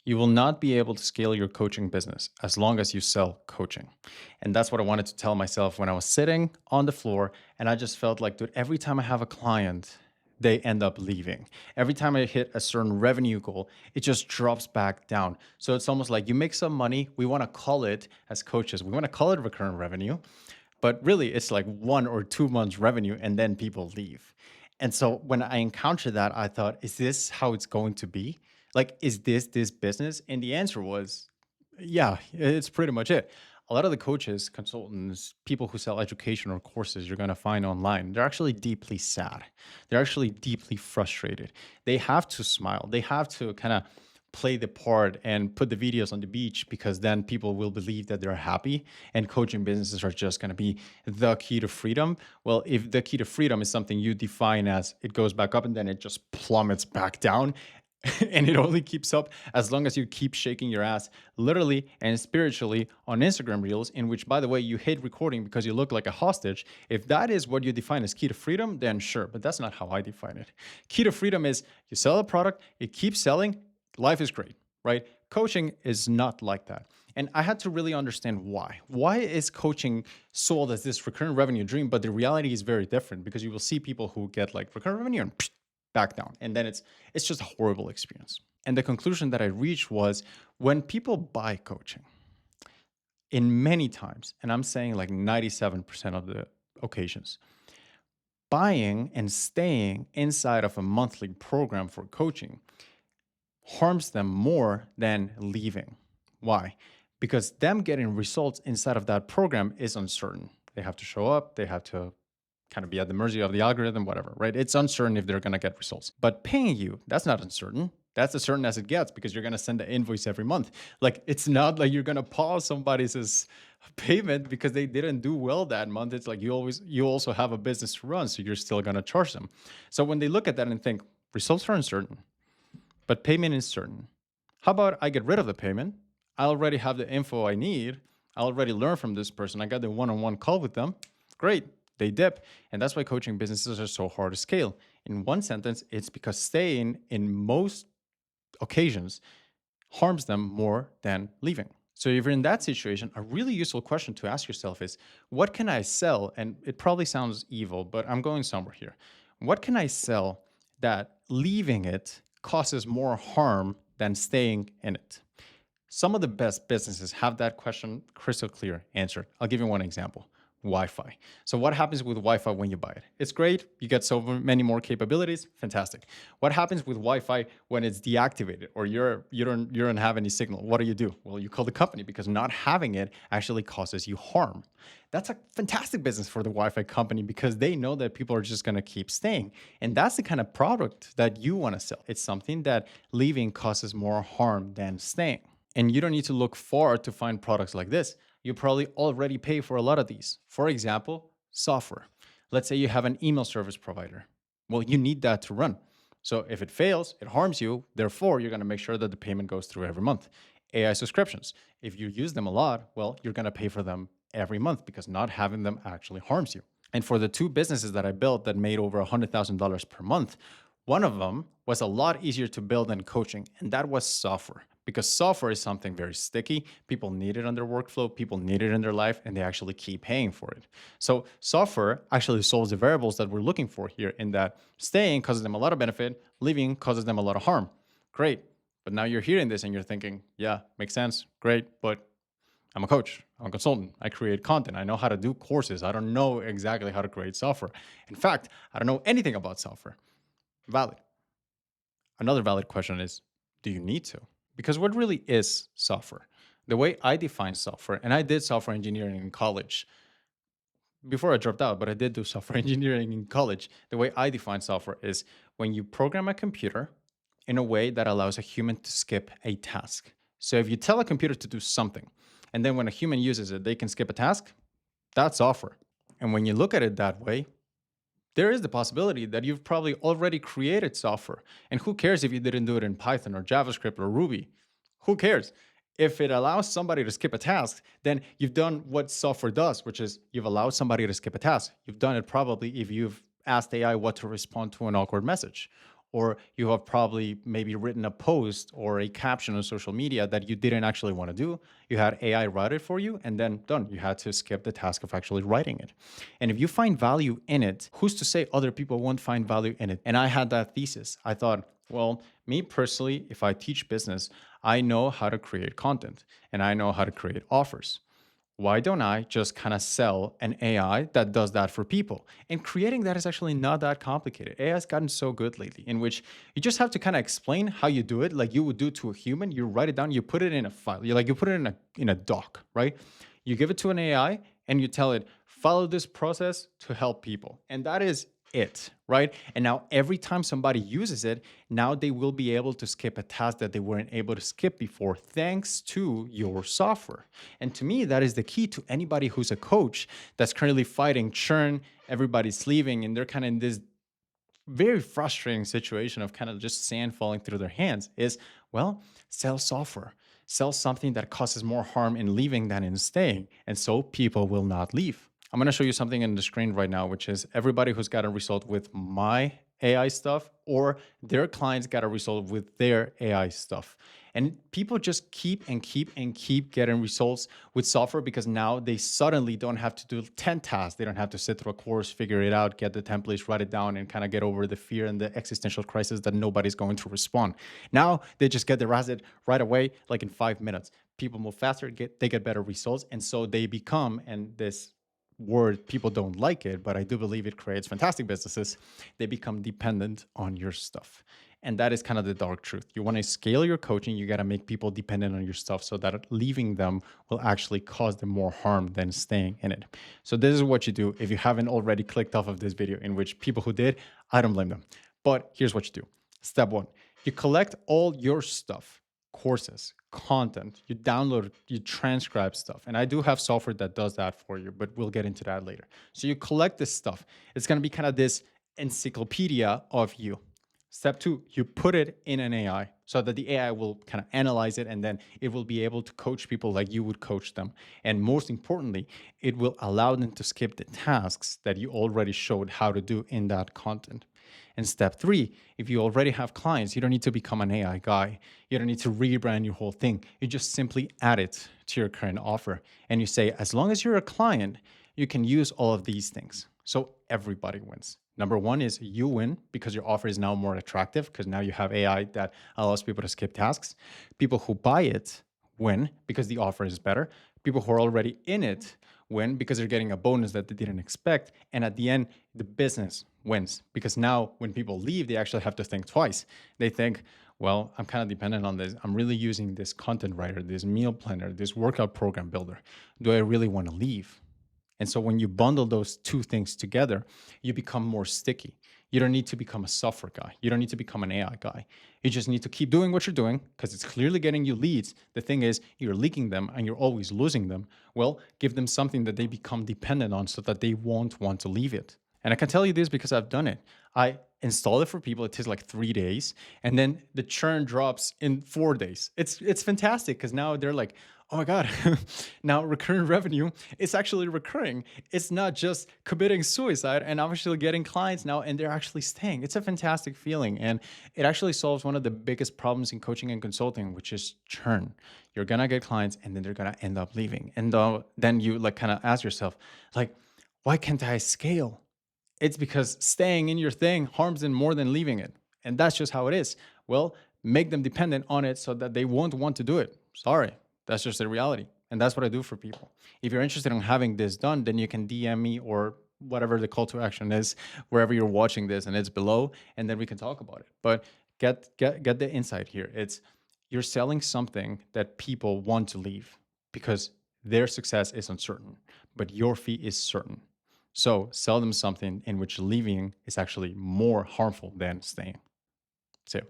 You will not be able to scale your coaching business as long as you sell coaching. And that's what I wanted to tell myself when I was sitting on the floor. And I just felt like, dude, every time I have a client, they end up leaving. Every time I hit a certain revenue goal, it just drops back down. So it's almost like you make some money. We want to call it, as coaches, we want to call it recurrent revenue. But really, it's like 1 or 2 months revenue, and then people leave. And so when I encountered that, I thought, is this how it's going to be? Like, is this business? And the answer was, yeah, it's pretty much it. A lot of the coaches, consultants, people who sell education or courses you're going to find online, they're actually deeply sad. They're actually deeply frustrated. They have to smile. They have to kind of play the part and put the videos on the beach because then people will believe that they're happy and coaching businesses are just going to be the key to freedom. Well, if the key to freedom is something you define as it goes back up and then it just plummets back down, and it only keeps up as long as you keep shaking your ass literally and spiritually on Instagram reels, in which, by the way, you hate recording because you look like a hostage. If that is what you define as key to freedom, then sure, but that's not how I define it. Key to freedom is you sell a product, it keeps selling, life is great, right? Coaching is not like that. And I had to really understand why. Why is coaching sold as this recurrent revenue dream, but the reality is very different because you will see people who get like recurrent revenue and back down. And then it's just a horrible experience. And the conclusion that I reached was when people buy coaching, in many times, and I'm saying like 97% of the occasions, buying and staying inside of a monthly program for coaching harms them more than leaving. Why? Because them getting results inside of that program is uncertain. They have to show up, they have to kind of be at the mercy of the algorithm, whatever, right? It's uncertain if they're going to get results. But paying you, that's not uncertain. That's as certain as it gets because you're going to send the invoice every month. Like it's not like you're going to pause somebody's payment because they didn't do well that month. It's like you also have a business to run, so you're still going to charge them. So when they look at that and think results are uncertain, but payment is certain. How about I get rid of the payment? I already have the info I need. I already learned from this person. I got the one-on-one call with them. Great. They dip. And that's why coaching businesses are so hard to scale. In one sentence, it's because staying in most occasions harms them more than leaving. So if you're in that situation, a really useful question to ask yourself is, what can I sell? And it probably sounds evil, but I'm going somewhere here. What can I sell that leaving it causes more harm than staying in it? Some of the best businesses have that question crystal clear answered. I'll give you one example. Wi-Fi. So what happens with Wi-Fi when you buy it? It's great. You get so many more capabilities. Fantastic. What happens with Wi-Fi when it's deactivated or you don't have any signal? What do? Well, you call the company because not having it actually causes you harm. That's a fantastic business for the Wi-Fi company because they know that people are just going to keep staying. And that's the kind of product that you want to sell. It's something that leaving causes more harm than staying. And you don't need to look far to find products like this. You probably already pay for a lot of these. For example, software. Let's say you have an email service provider. Well, you need that to run. So if it fails, it harms you. Therefore, you're going to make sure that the payment goes through every month. AI subscriptions. If you use them a lot, well, you're going to pay for them every month because not having them actually harms you. And for the two businesses that I built that made over $100,000 per month, one of them was a lot easier to build than coaching, and that was software. Because software is something very sticky. People need it on their workflow, people need it in their life, and they actually keep paying for it. So software actually solves the variables that we're looking for here in that staying causes them a lot of benefit, leaving causes them a lot of harm. Great. But now you're hearing this and you're thinking, yeah, makes sense. Great. But I'm a coach, I'm a consultant, I create content, I know how to do courses. I don't know exactly how to create software. In fact, I don't know anything about software. Valid. Another valid question is, do you need to? Because what really is software? The way I define software, and I did software engineering in college before I dropped out, but I did do software engineering in college. The way I define software is when you program a computer in a way that allows a human to skip a task. So if you tell a computer to do something, and then when a human uses it, they can skip a task, that's software. And when you look at it that way, there is the possibility that you've probably already created software. And who cares if you didn't do it in Python or JavaScript or Ruby? Who cares? If it allows somebody to skip a task, then you've done what software does, which is you've allowed somebody to skip a task. You've done it probably if you've asked AI what to respond to an awkward message, or you have probably maybe written a post or a caption on social media that you didn't actually want to do. You had AI write it for you, and then done. You had to skip the task of actually writing it. And if you find value in it, who's to say other people won't find value in it? And I had that thesis. I thought, well, me personally, if I teach business, I know how to create content and I know how to create offers. Why don't I just kind of sell an AI that does that for people? And creating that is actually not that complicated. AI has gotten so good lately, in which you just have to kind of explain how you do it, like you would do to a human. You write it down, you put it in a file, you put it in a doc, right? You give it to an AI and you tell it, follow this process to help people. And that is it, right? And now every time somebody uses it, now they will be able to skip a task that they weren't able to skip before, thanks to your software. And to me, that is the key to anybody who's a coach that's currently fighting churn. Everybody's leaving and they're kind of in this very frustrating situation of kind of just sand falling through their hands is, well, sell software. Sell something that causes more harm in leaving than in staying. And so people will not leave. I'm going to show you something in the screen right now, which is everybody who's got a result with my AI stuff or their clients got a result with their AI stuff. And people just keep and keep and keep getting results with software because now they suddenly don't have to do 10 tasks. They don't have to sit through a course, figure it out, get the templates, write it down, and kind of get over the fear and the existential crisis that nobody's going to respond. Now they just get the asset right away, like in 5 minutes. People move faster, they get better results. And so they become, and this word people don't like it, but I do believe it creates fantastic businesses. They become dependent on your stuff. And that is kind of the dark truth. You want to scale your coaching, you got to make people dependent on your stuff so that leaving them will actually cause them more harm than staying in it. So this is what you do if you haven't already clicked off of this video, in which people who did, I don't blame them. But here's what you do. Step one, you collect all your stuff, courses, content, you download, you transcribe stuff. And I do have software that does that for you, but we'll get into that later. So you collect this stuff. It's going to be kind of this encyclopedia of you. Step two, you put it in an AI so that the AI will kind of analyze it and then it will be able to coach people like you would coach them. And most importantly, it will allow them to skip the tasks that you already showed how to do in that content. And step three, if you already have clients, you don't need to become an AI guy. You don't need to rebrand your whole thing. You just simply add it to your current offer. And you say, as long as you're a client, you can use all of these things. So everybody wins. Number one is you win because your offer is now more attractive because now you have AI that allows people to skip tasks. People who buy it win because the offer is better. People who are already in it win because they're getting a bonus that they didn't expect. And at the end, the business wins because now when people leave, they actually have to think twice. They think, well, I'm kind of dependent on this. I'm really using this content writer, this meal planner, this workout program builder. Do I really want to leave? And so when you bundle those two things together, you become more sticky. You don't need to become a software guy. You don't need to become an AI guy. You just need to keep doing what you're doing because it's clearly getting you leads. The thing is, you're leaking them and you're always losing them. Well, give them something that they become dependent on so that they won't want to leave it. And I can tell you this because I've done it. I install it for people. It takes like 3 days, and then the churn drops in 4 days. It's fantastic because now they're like, oh my god, now recurring revenue is actually recurring. It's not just committing suicide, and I'm actually getting clients now, and they're actually staying. It's a fantastic feeling, and it actually solves one of the biggest problems in coaching and consulting, which is churn. You're gonna get clients, and then they're gonna end up leaving, and then you like kind of ask yourself, like, why can't I scale? It's because staying in your thing harms them more than leaving it. And that's just how it is. Well, make them dependent on it so that they won't want to do it. Sorry, that's just the reality. And that's what I do for people. If you're interested in having this done, then you can DM me or whatever the call to action is, wherever you're watching this, and it's below, and then we can talk about it. But get the insight here. It's you're selling something that people want to leave because their success is uncertain, but your fee is certain. So sell them something in which leaving is actually more harmful than staying. So